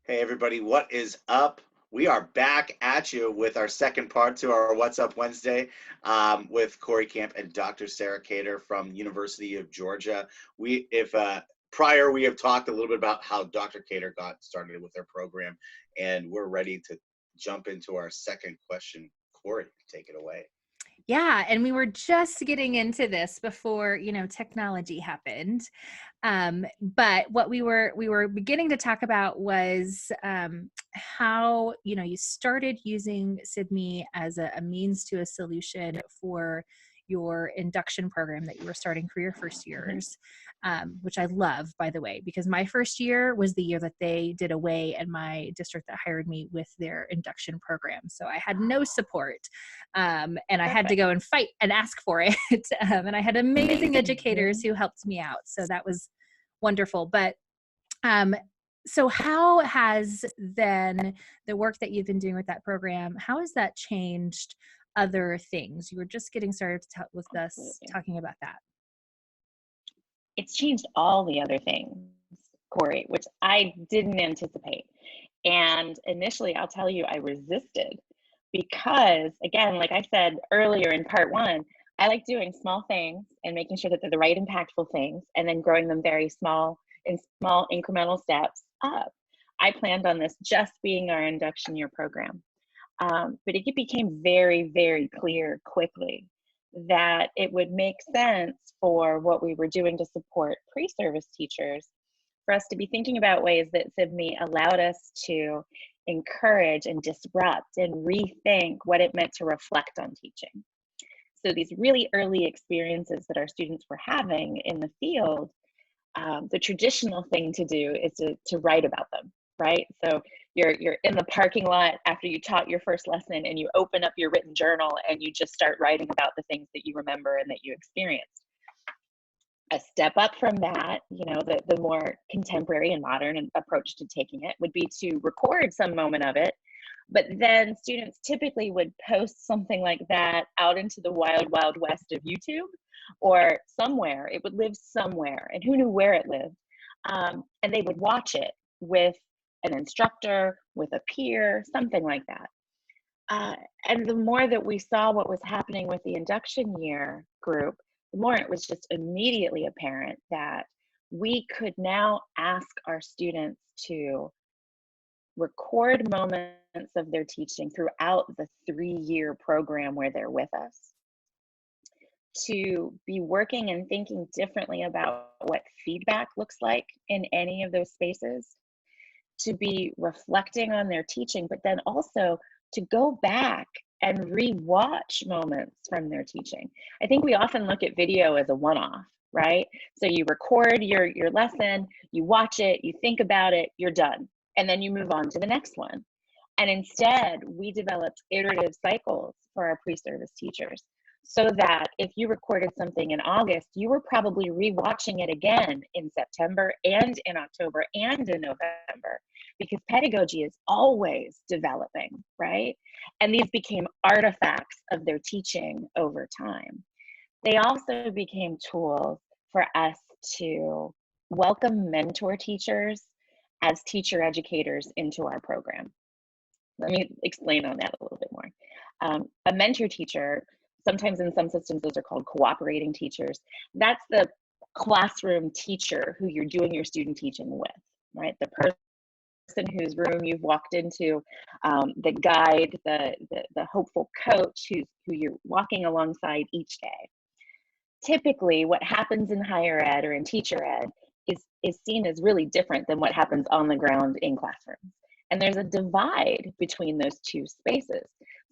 Hey everybody, what is up? We are back at you with our second part to our What's Up Wednesday with Corey Camp and Dr. Sara Kajder from University of Georgia. If prior, we have talked a little bit about how Dr. Kajder got started with her program, and we're ready to jump into our second question. Corey, take it away. Yeah, and we were just getting into this before, technology happened. But what we were beginning to talk about was how, you started using Sibme as a means to a solution for your induction program that you were starting for your first Mhm. years, which I love, by the way, because my first year was the year that they did away in my district that hired me with their induction program. So I had no support, and I had to Perfect. go and fight and ask for it. And I had amazing educators who helped me out. So that was wonderful. But um, so how has then the work that you've been doing with that program, how has that changed other things? You were just getting started with us Absolutely. talking about that. It's changed all the other things, Corey, which I didn't anticipate. And initially, I'll tell you, I resisted because, again, like I said earlier in part one, I like doing small things and making sure that they're the right impactful things and then growing them very small in small incremental steps up. I planned on this just being our induction year program. But it became very, very clear quickly that it would make sense for what we were doing to support pre-service teachers for us to be thinking about ways that Sibme allowed us to encourage and disrupt and rethink what it meant to reflect on teaching. So these really early experiences that our students were having in the field, the traditional thing to do is to write about them, right? So you're in the parking lot after you taught your first lesson and you open up your written journal and you just start writing about the things that you remember and that you experienced. A step up from that, the more contemporary and modern approach to taking it would be to record some moment of it, but then students typically would post something like that out into the wild, wild west of YouTube or somewhere. It would live somewhere, and who knew where it lived? And they would watch it with an instructor, with a peer, something like that. Uh, and the more that we saw what was happening with the induction year group, the more it was just immediately apparent that we could now ask our students to record moments of their teaching throughout the 3-year program where they're with us, to be working and thinking differently about what feedback looks like in any of those spaces, to be reflecting on their teaching, but then also to go back and re-watch moments from their teaching. I think we often look at video as a one-off, right? So you record your lesson, you watch it, you think about it, you're done. And then you move on to the next one. And instead, we developed iterative cycles for our pre-service teachers so that if you recorded something in August, you were probably re-watching it again in September and in October and in November, because pedagogy is always developing, right? And these became artifacts of their teaching over time. They also became tools for us to welcome mentor teachers as teacher educators into our program. Let me explain on that a little bit more. A mentor teacher, sometimes in some systems, those are called cooperating teachers. That's the classroom teacher who you're doing your student teaching with, right? The person whose room you've walked into, the guide, the hopeful coach who you're walking alongside each day. Typically, what happens in higher ed or in teacher ed is seen as really different than what happens on the ground in classrooms. And there's a divide between those two spaces.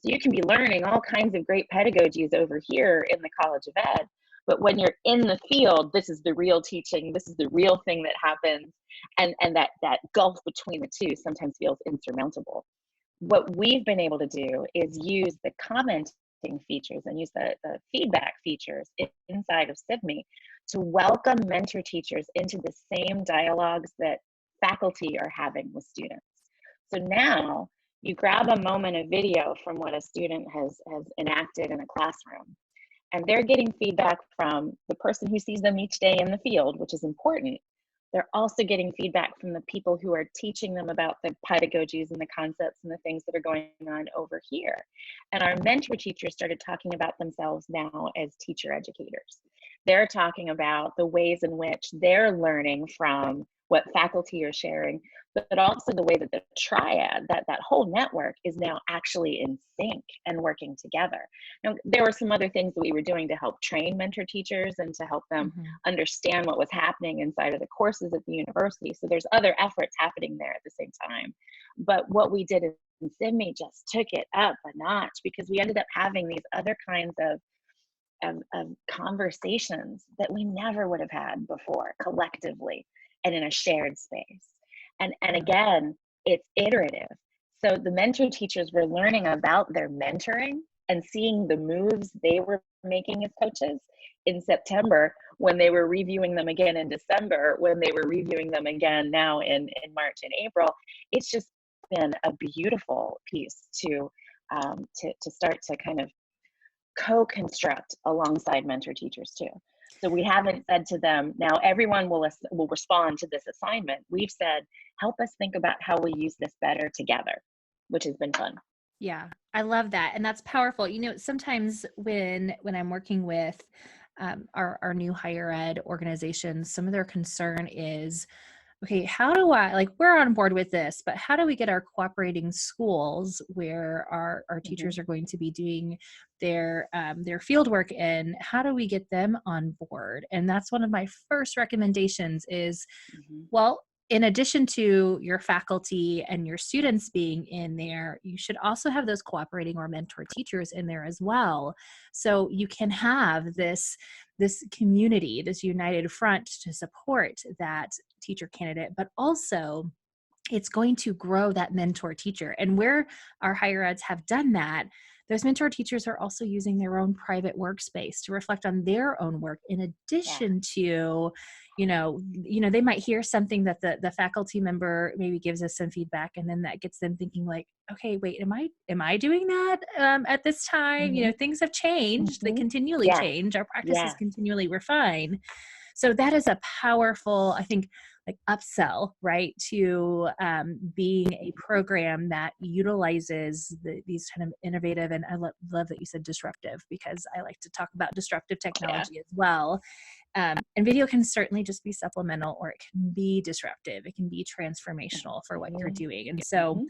So you can be learning all kinds of great pedagogies over here in the College of Ed, but when you're in the field, this is the real teaching, this is the real thing that happens, and that gulf between the two sometimes feels insurmountable. What we've been able to do is use the commenting features and use the feedback features inside of Sibme to welcome mentor teachers into the same dialogues that faculty are having with students. So now you grab a moment of video from what a student has enacted in a classroom, and they're getting feedback from the person who sees them each day in the field, which is important, they're also getting feedback from the people who are teaching them about the pedagogies and the concepts and the things that are going on over here. And our mentor teachers started talking about themselves now as teacher educators. They're talking about the ways in which they're learning from what faculty are sharing, but also the way that the triad, that whole network is now actually in sync and working together. Now, there were some other things that we were doing to help train mentor teachers and to help them understand what was happening inside of the courses at the university. So there's other efforts happening there at the same time. But what we did in Sibme just took it up a notch, because we ended up having these other kinds of conversations that we never would have had before collectively and in a shared space. And again, it's iterative. So the mentor teachers were learning about their mentoring and seeing the moves they were making as coaches in September, when they were reviewing them again in December, when they were reviewing them again now in March and April. It's just been a beautiful piece to start to kind of co-construct alongside mentor teachers too. So we haven't said to them, now everyone will respond to this assignment. We've said, help us think about how we use this better together, which has been fun. Yeah, I love that. And that's powerful. You know, sometimes when I'm working with our new higher ed organizations, some of their concern is, okay, how do I, like, we're on board with this, but how do we get our cooperating schools where our teachers are going to be doing their field work in, how do we get them on board? And that's one of my first recommendations is, well, in addition to your faculty and your students being in there, you should also have those cooperating or mentor teachers in there as well. So you can have this community, this united front to support that teacher candidate, but also it's going to grow that mentor teacher. And where our higher eds have done that, those mentor teachers are also using their own private workspace to reflect on their own work, in addition to, you know, they might hear something that the faculty member maybe gives us some feedback, and then that gets them thinking like, okay, wait, am I doing that at this time? You know, things have changed. They continually change. Our practices continually refine. So that is a powerful, I think, like upsell, right, to being a program that utilizes these kind of innovative, and I love that you said disruptive, because I like to talk about disruptive technology as well. And video can certainly just be supplemental, or it can be disruptive. It can be transformational for what you're doing. And so,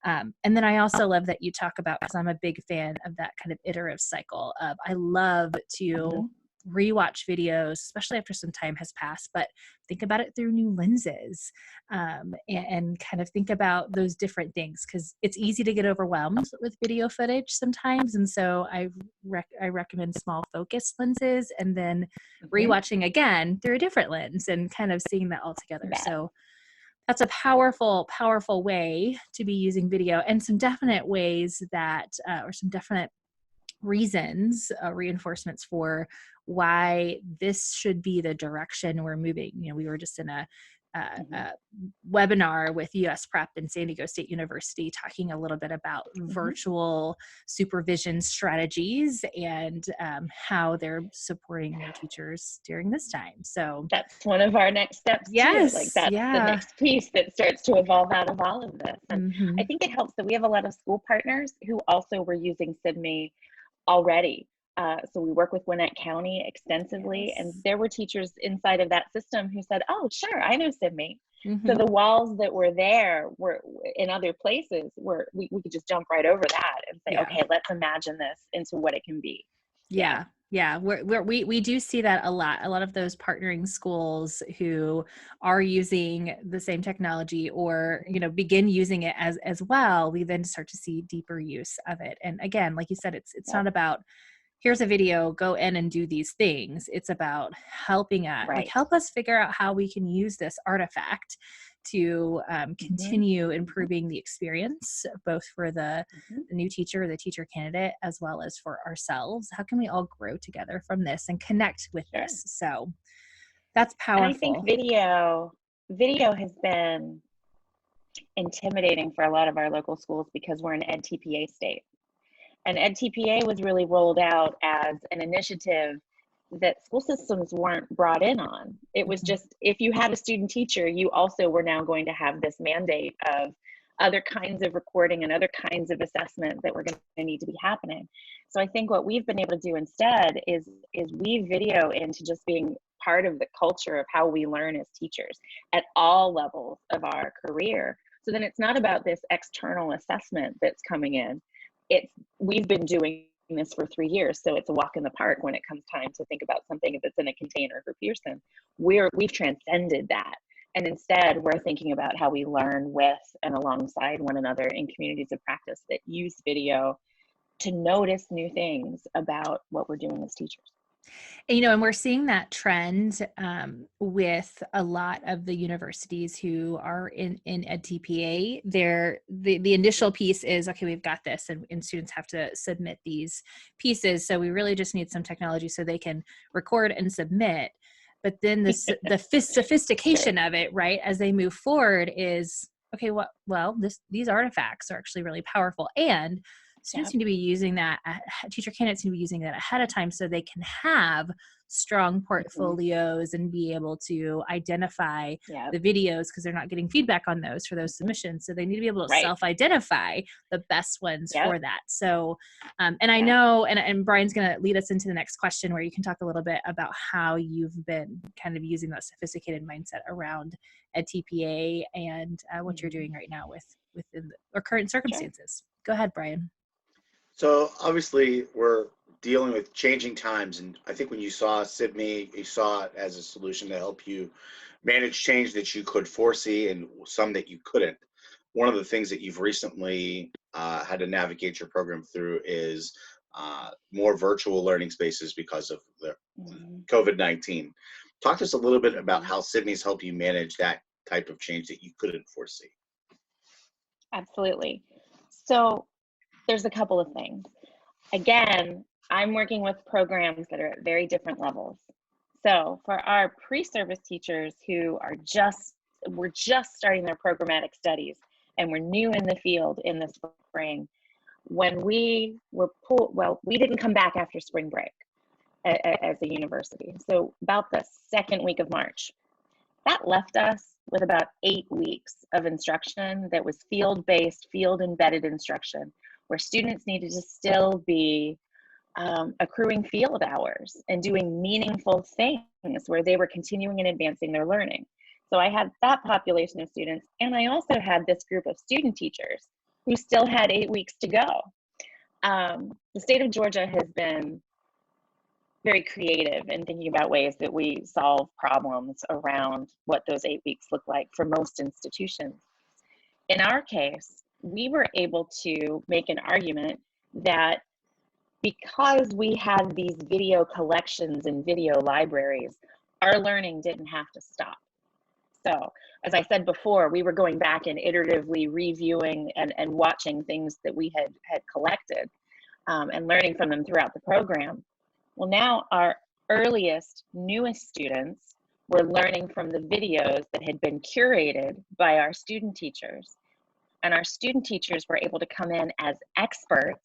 and then I also love that you talk about, because I'm a big fan of that kind of iterative cycle of, I love to rewatch videos, especially after some time has passed, but think about it through new lenses, and kind of think about those different things, because it's easy to get overwhelmed with video footage sometimes. And so I recommend small focus lenses, and then rewatching again through a different lens and kind of seeing that all together. So that's a powerful, powerful way to be using video, and some definite ways that, or some definite reasons, reinforcements for why this should be the direction we're moving. You know, we were just in a webinar with US Prep and San Diego State University talking a little bit about virtual supervision strategies and how they're supporting their teachers during this time. So that's one of our next steps too. Like that's the next piece that starts to evolve out of all of this. And I think it helps that we have a lot of school partners who also were using Sibme already. So we work with Gwinnett County extensively, and there were teachers inside of that system who said, oh, sure, I know Sibme. So the walls that were there were in other places where we could just jump right over that and say, okay, let's imagine this into what it can be. Yeah, we do see that a lot. A lot of those partnering schools who are using the same technology, or, you know, begin using it as well, we then start to see deeper use of it. And again, like you said, it's not about, here's a video, go in and do these things. It's about helping us, like, help us figure out how we can use this artifact to continue improving the experience, both for the new teacher, the teacher candidate, as well as for ourselves. How can we all grow together from this and connect with this? So that's powerful. And I think video has been intimidating for a lot of our local schools because we're an EdTPA state. And EdTPA was really rolled out as an initiative that school systems weren't brought in on. It was just, if you had a student teacher, you also were now going to have this mandate of other kinds of recording and other kinds of assessment that were going to need to be happening. So I think what we've been able to do instead is weave video into just being part of the culture of how we learn as teachers at all levels of our career. So then it's not about this external assessment that's coming in. We've been doing this for 3 years, so it's a walk in the park when it comes time to think about something that's in a container for Pearson. We've transcended that, and instead we're thinking about how we learn with and alongside one another in communities of practice that use video to notice new things about what we're doing as teachers. And, and we're seeing that trend with a lot of the universities who are in a TPA. The initial piece is, okay, we've got this, and students have to submit these pieces. So we really just need some technology so they can record and submit. But then the sophistication of it, right, as they move forward is, okay, these artifacts are actually really powerful. And students need to be using that, teacher candidates need to be using that ahead of time so they can have strong portfolios and be able to identify the videos, because they're not getting feedback on those for those submissions. So they need to be able to self-identify the best ones for that. So, and I know, and Brian's going to lead us into the next question where you can talk a little bit about how you've been kind of using that sophisticated mindset around a TPA and what you're doing right now within our current circumstances. Go ahead, Brian. So obviously we're dealing with changing times, and I think when you saw Sibme, you saw it as a solution to help you manage change that you could foresee and some that you couldn't. One of the things that you've recently had to navigate your program through is more virtual learning spaces because of the COVID-19. Talk to us a little bit about how Sibme's helped you manage that type of change that you couldn't foresee. Absolutely. So there's a couple of things. Again, I'm working with programs that are at very different levels. So for our pre-service teachers who are we're just starting their programmatic studies and we're new in the field in the spring, when we were we didn't come back after spring break as a university. So about the second week of March, that left us with about 8 weeks of instruction that was field-based, field-embedded instruction, where students needed to still be accruing field hours and doing meaningful things where they were continuing and advancing their learning. So I had that population of students, and I also had this group of student teachers who still had 8 weeks to go. The state of Georgia has been very creative in thinking about ways that we solve problems around what those 8 weeks look like for most institutions. In our case, we were able to make an argument that because we had these video collections and video libraries, our learning didn't have to stop. So as I said before, we were going back and iteratively reviewing and watching things that we had collected and learning from them throughout the program. Well, now our earliest, newest students were learning from the videos that had been curated by our student teachers. And our student teachers were able to come in as experts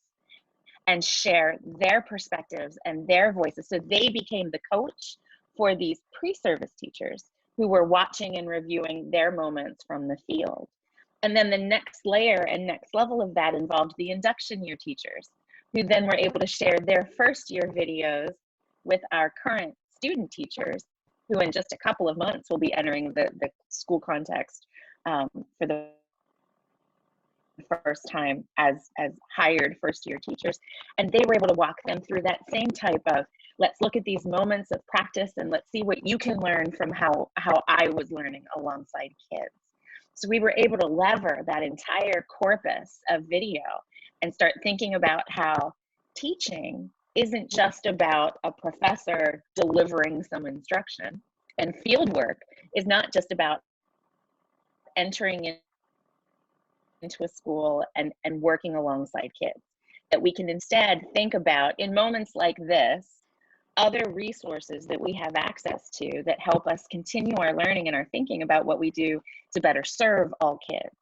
and share their perspectives and their voices. So they became the coach for these pre-service teachers who were watching and reviewing their moments from the field. And then the next layer and next level of that involved the induction year teachers, who then were able to share their first year videos with our current student teachers, who in just a couple of months will be entering the school context for the first time as hired first year teachers. And they were able to walk them through that same type of, let's look at these moments of practice and let's see what you can learn from how I was learning alongside kids. So we were able to lever that entire corpus of video and start thinking about how teaching isn't just about a professor delivering some instruction, and fieldwork is not just about entering into a school and working alongside kids. That we can instead think about, in moments like this, other resources that we have access to that help us continue our learning and our thinking about what we do to better serve all kids.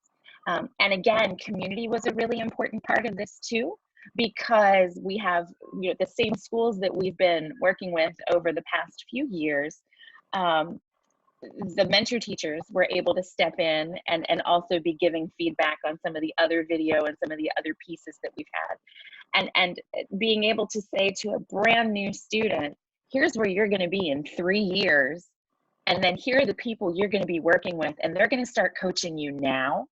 And again, community was a really important part of this too. because we have, the same schools that we've been working with over the past few years. The mentor teachers were able to step in and also be giving feedback on some of the other video and some of the other pieces that we've had. And being able to say to a brand new student, here's where you're going to be in 3 years. And then here are the people you're going to be working with, and they're going to start coaching you now.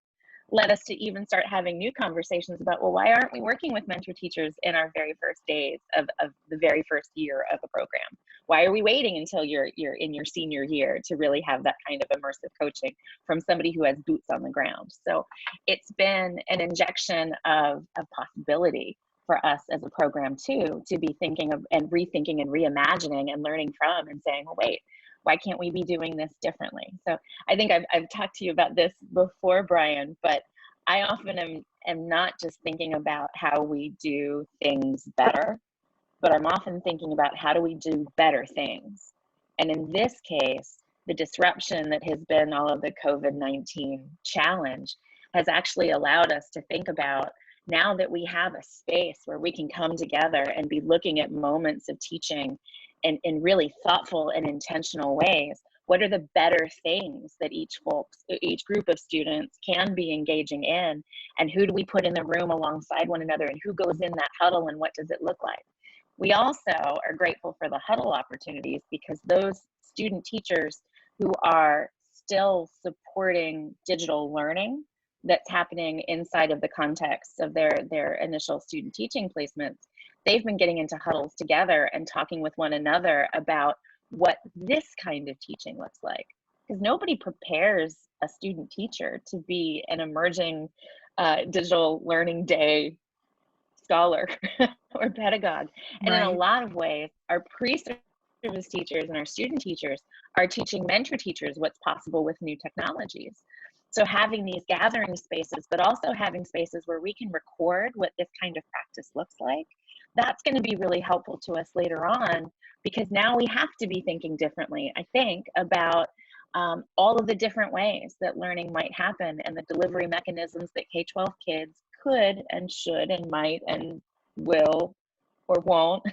Led us to even start having new conversations about, well, why aren't we working with mentor teachers in our very first days of the very first year of the program? Why are we waiting until you're in your senior year to really have that kind of immersive coaching from somebody who has boots on the ground? So it's been an injection of possibility for us as a program too, to be thinking of and rethinking and reimagining and learning from and saying, well, wait, why can't we be doing this differently? So I think I've talked to you about this before, Brian, but I often am not just thinking about how we do things better, but I'm often thinking about how do we do better things. And in this case, the disruption that has been all of the COVID-19 challenge has actually allowed us to think about, now that we have a space where we can come together and be looking at moments of teaching in really thoughtful and intentional ways, what are the better things that each group of students can be engaging in, and who do we put in the room alongside one another, and who goes in that huddle, and what does it look like? We also are grateful for the huddle opportunities, because those student teachers who are still supporting digital learning that's happening inside of the context of their initial student teaching placements, they've been getting into huddles together and talking with one another about what this kind of teaching looks like. Because nobody prepares a student teacher to be an emerging digital learning day scholar or pedagogue. And in a lot of ways, our pre-service teachers and our student teachers are teaching mentor teachers what's possible with new technologies. So having these gathering spaces, but also having spaces where we can record what this kind of practice looks like, that's going to be really helpful to us later on, because now we have to be thinking differently, I think, about all of the different ways that learning might happen, and the delivery mechanisms that K-12 kids could and should and might and will or won't,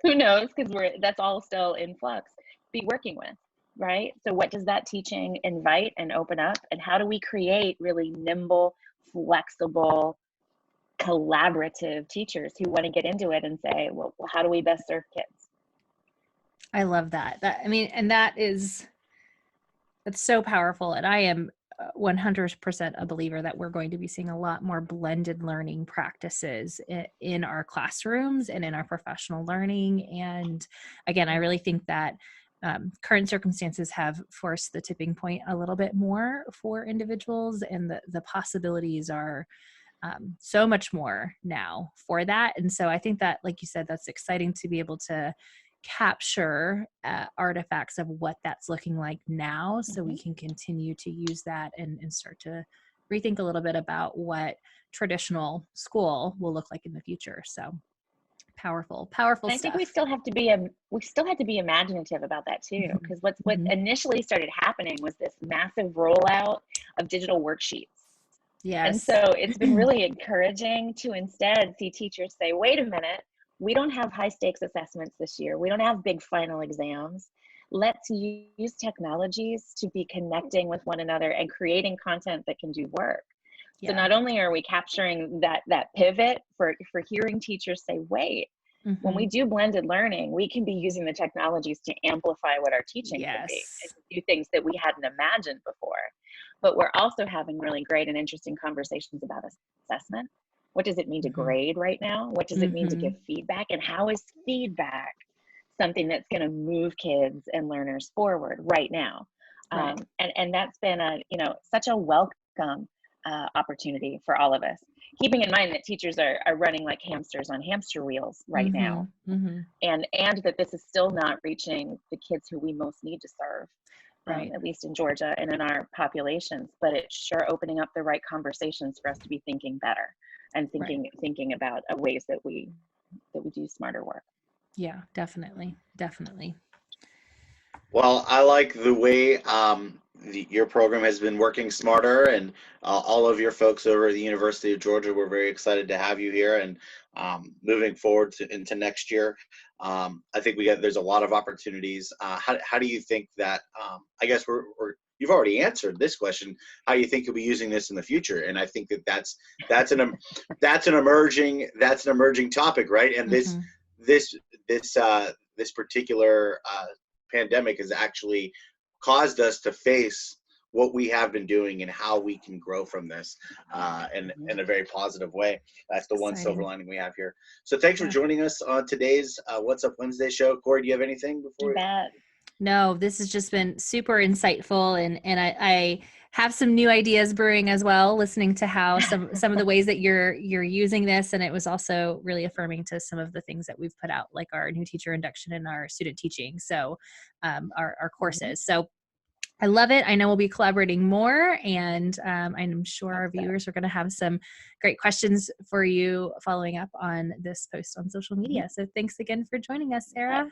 who knows, because that's all still in flux, be working with, right? So what does that teaching invite and open up, and how do we create really nimble, flexible, collaborative teachers who want to get into it and say, well, how do we best serve kids? I love that. I mean, and that's so powerful. And I am 100% a believer that we're going to be seeing a lot more blended learning practices in our classrooms and in our professional learning. And again, I really think that current circumstances have forced the tipping point a little bit more for individuals, and the possibilities are so much more now for that. And so I think that, like you said, that's exciting to be able to capture artifacts of what that's looking like now, so we can continue to use that and start to rethink a little bit about what traditional school will look like in the future. So powerful stuff. I think we still have to be imaginative about that too, because what initially started happening was this massive rollout of digital worksheets. Yes. And so it's been really encouraging to instead see teachers say, wait a minute, we don't have high stakes assessments this year. We don't have big final exams. Let's use technologies to be connecting with one another and creating content that can do work. Yeah. So not only are we capturing that pivot for hearing teachers say, wait, when we do blended learning, we can be using the technologies to amplify what our teaching can be, and do things that we hadn't imagined before. But we're also having really great and interesting conversations about assessment. What does it mean to grade right now? What does it mean to give feedback? And how is feedback something that's going to move kids and learners forward right now? Right. And that's been such a welcome opportunity for all of us. Keeping in mind that teachers are running like hamsters on hamster wheels right now, and that this is still not reaching the kids who we most need to serve. Right. At least in Georgia and in our populations, but it's sure opening up the right conversations for us to be thinking better and thinking about ways that we do smarter work. Yeah, definitely. Well, I like the way your program has been working smarter, and all of your folks over at the University of Georgia. We're very excited to have you here, and moving forward into next year, I think there's a lot of opportunities. How do you think that? I guess you've already answered this question. How do you think you'll be using this in the future? And I think that's an emerging topic, right? And Mm-hmm. this this particular pandemic has actually caused us to face what we have been doing and how we can grow from this in a very positive way. That's the one silver Exciting. lining we have here. So thanks for Yeah. joining us on today's What's Up Wednesday show. Corey, do you have anything You before? bet. No, this has just been super insightful, and I have some new ideas brewing as well, listening to how some of the ways that you're using this, and it was also really affirming to some of the things that we've put out, like our new teacher induction and our student teaching, so our courses. So I love it. I know we'll be collaborating more, and I'm sure our viewers are going to have some great questions for you following up on this post on social media. So thanks again for joining us, Sarah.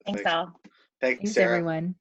Thanks Thanks. all. Thanks, Thanks, Sarah. everyone.